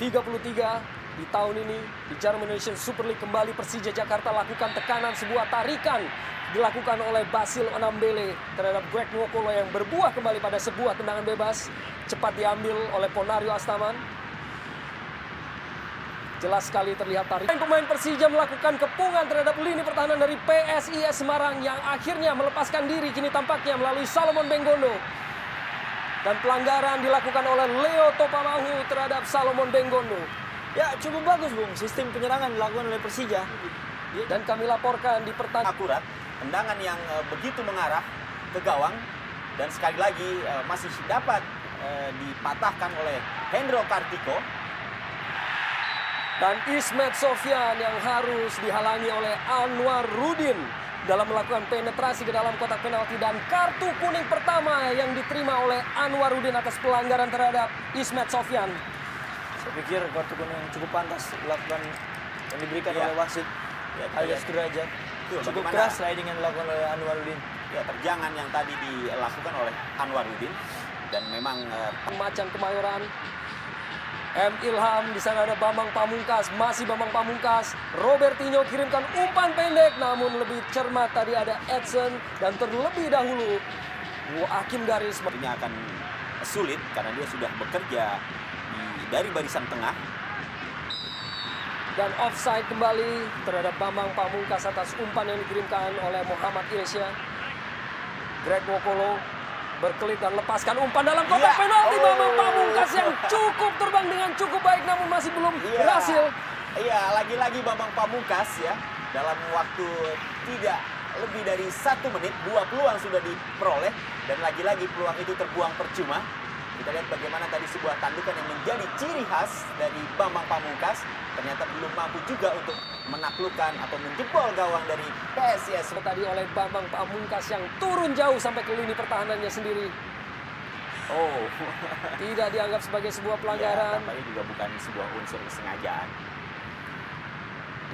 33 di tahun ini di Jarum Indonesian Super League kembali Persija Jakarta lakukan tekanan, sebuah tarikan dilakukan oleh Basil Onambele terhadap Greg Nwokolo yang berbuah kembali pada sebuah tendangan bebas cepat diambil oleh Ponario Astaman. Jelas sekali terlihat tarikan. Pemain Persija melakukan kepungan terhadap lini pertahanan dari PSIS Semarang yang akhirnya melepaskan diri kini tampaknya melalui Salomon Benggondo. Dan pelanggaran dilakukan oleh Leo Topamahu terhadap Salomon Benggondo. Ya cukup bagus Bung, sistem penyerangan dilakukan oleh Persija. Dan kami laporkan di pertandingan akurat, tendangan yang begitu mengarah ke gawang. Dan sekali lagi masih dapat dipatahkan oleh Hendro Kartiko. Dan Ismet Sofyan yang harus dihalangi oleh Anwar Rudin dalam melakukan penetrasi ke dalam kotak penalti. Dan kartu kuning pertama yang diterima oleh Anwar Rudin atas pelanggaran terhadap Ismet Sofyan. Saya pikir kartu kuning yang cukup pantas dilakukan yang diberikan oleh wasit alias Derajat. Cukup keras sliding yang dilakukan oleh Anwarudin. Ya, terjangan yang tadi dilakukan oleh Anwarudin dan memang Macan Kemayoran. M. Ilham, di sana ada Bambang Pamungkas, masih Bambang Pamungkas. Robertinho kirimkan umpan pendek, namun lebih cermat tadi ada Edson dan terlebih dahulu Hakim Garis. Ini akan sulit karena dia sudah bekerja dari barisan tengah. Dan offside kembali terhadap Bambang Pamungkas atas umpan yang dikirimkan oleh Muhammad Ilsya. Greg Nwokolo berkelit dan lepaskan umpan dalam kotak penalti. Bambang Pamungkas yang cukup terbang dengan cukup baik namun masih belum berhasil. Iya, lagi-lagi Bambang Pamungkas ya. Dalam waktu tidak lebih dari 1 menit, 2 peluang sudah diperoleh. Dan lagi-lagi peluang itu terbuang percuma. Kita lihat bagaimana tadi sebuah tandukan yang menjadi ciri khas dari Bambang Pamungkas. Ternyata belum mampu juga untuk menaklukkan atau menjebol gawang dari PSIS. Tadi oleh Bambang Pamungkas yang turun jauh sampai ke lini pertahanannya sendiri. Oh, tidak dianggap sebagai sebuah pelanggaran. Ya, tampaknya juga bukan sebuah unsur kesengajaan.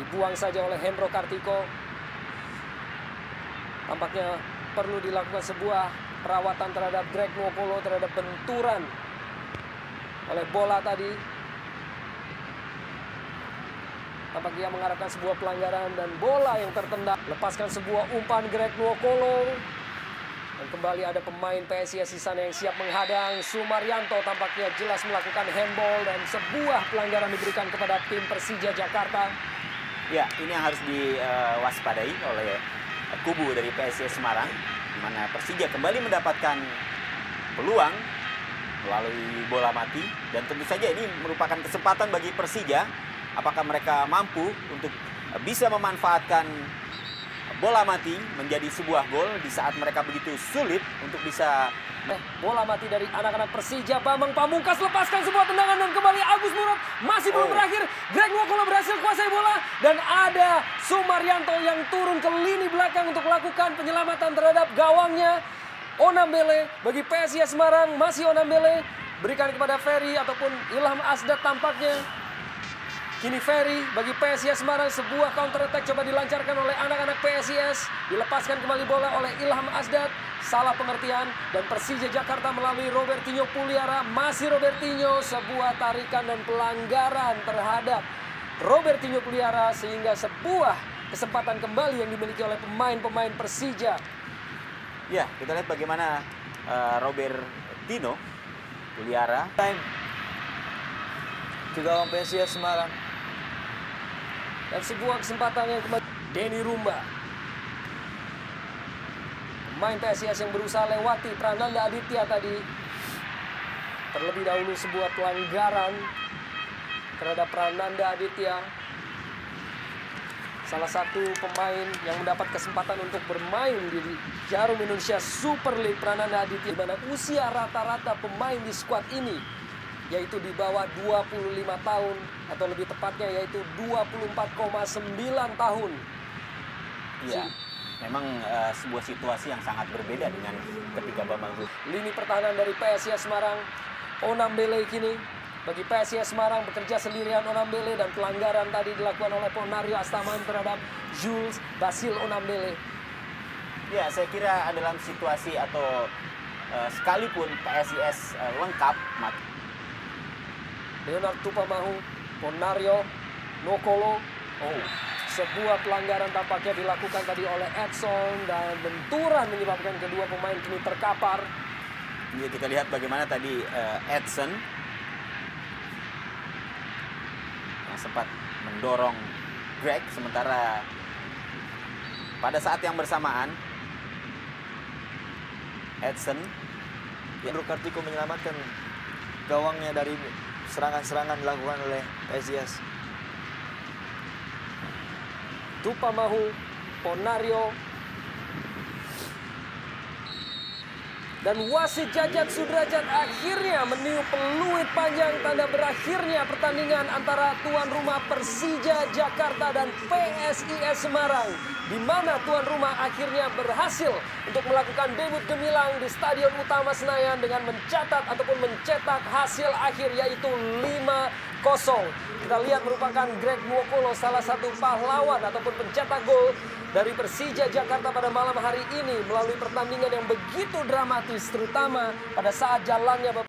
Dibuang saja oleh Hendro Kartiko. Tampaknya perlu dilakukan sebuah perawatan terhadap Greg Nwokolo terhadap benturan oleh bola tadi. Tampaknya mengarahkan sebuah pelanggaran dan bola yang tertendang. Lepaskan sebuah umpan Greg Nwokolo. Dan kembali ada pemain PSIS di sana yang siap menghadang. Sumaryanto tampaknya jelas melakukan handball dan sebuah pelanggaran diberikan kepada tim Persija Jakarta. Ya, ini yang harus diwaspadai oleh kubu dari PSIS Semarang. Di mana Persija kembali mendapatkan peluang melalui bola mati. Dan tentu saja ini merupakan kesempatan bagi Persija. Apakah mereka mampu untuk bisa memanfaatkan bola mati menjadi sebuah gol di saat mereka begitu sulit untuk bisa... Bola mati dari anak-anak Persija. Bambang Pamungkas lepaskan sebuah tendangan dan kembali Agus Murad. Masih belum berakhir. Greg Nwokolo berhasil kuasai bola. Dan ada Sumaryanto yang turun ke lini belakang untuk melakukan penyelamatan terhadap gawangnya. Onambele bagi PSIS Semarang. Masih Onambele. Berikan kepada Ferry ataupun Ilham Asdad tampaknya. Kini Ferry bagi PSIS Semarang, sebuah counter attack coba dilancarkan oleh anak-anak PSIS. Dilepaskan kembali bola oleh Ilham Asdad. Salah pengertian dan Persija Jakarta melalui Robertinho Puliara. Masih Robertinho, sebuah tarikan dan pelanggaran terhadap Robertinho Puliara. Sehingga sebuah kesempatan kembali yang dimiliki oleh pemain-pemain Persija. Ya, kita lihat bagaimana Robertinho Puliara. Juga PSIS Semarang. Dan sebuah kesempatan yang kembali Denny Rumba. Pemain PSIS yang berusaha lewati Prananda Aditya tadi. Terlebih dahulu sebuah pelanggaran terhadap Prananda Aditya. Salah satu pemain yang mendapat kesempatan untuk bermain di Jarum Indonesia Super League, Prananda Aditya. Di mana usia rata-rata pemain di skuad ini yaitu di bawah 25 tahun atau lebih tepatnya yaitu 24,9 tahun. Iya, memang sebuah situasi yang sangat berbeda dengan ketika Bambang. Lini pertahanan dari PSIS Semarang, Onambele kini bagi PSIS Semarang bekerja sendirian Onambele dan pelanggaran tadi dilakukan oleh Ponario Astaman terhadap Jules Basil Onambele. Ya, saya kira dalam situasi atau sekalipun PSIS lengkap, Leonard Tupamahu, Ponario, Nokolo. Oh, sebuah pelanggaran tampaknya dilakukan tadi oleh Edson dan benturan menyebabkan kedua pemain kini terkapar. Ya, kita lihat bagaimana tadi Edson yang sempat mendorong Greg, sementara pada saat yang bersamaan Edson, Andrew Kartiko menyelamatkan gawangnya dari serangan-serangan dilakukan oleh PSIS. Tupamahu, Ponario, dan wasit Jajat Sudrajat akhirnya meniup peluit panjang tanda berakhirnya pertandingan antara tuan rumah Persija Jakarta dan PSIS Semarang, di mana tuan rumah akhirnya berhasil untuk melakukan debut gemilang di Stadion Utama Senayan dengan mencatat ataupun mencetak hasil akhir yaitu 5-0. Kita lihat merupakan Greg Nwokolo salah satu pahlawan ataupun pencetak gol dari Persija Jakarta pada malam hari ini melalui pertandingan yang begitu dramatis, terutama pada saat jalannya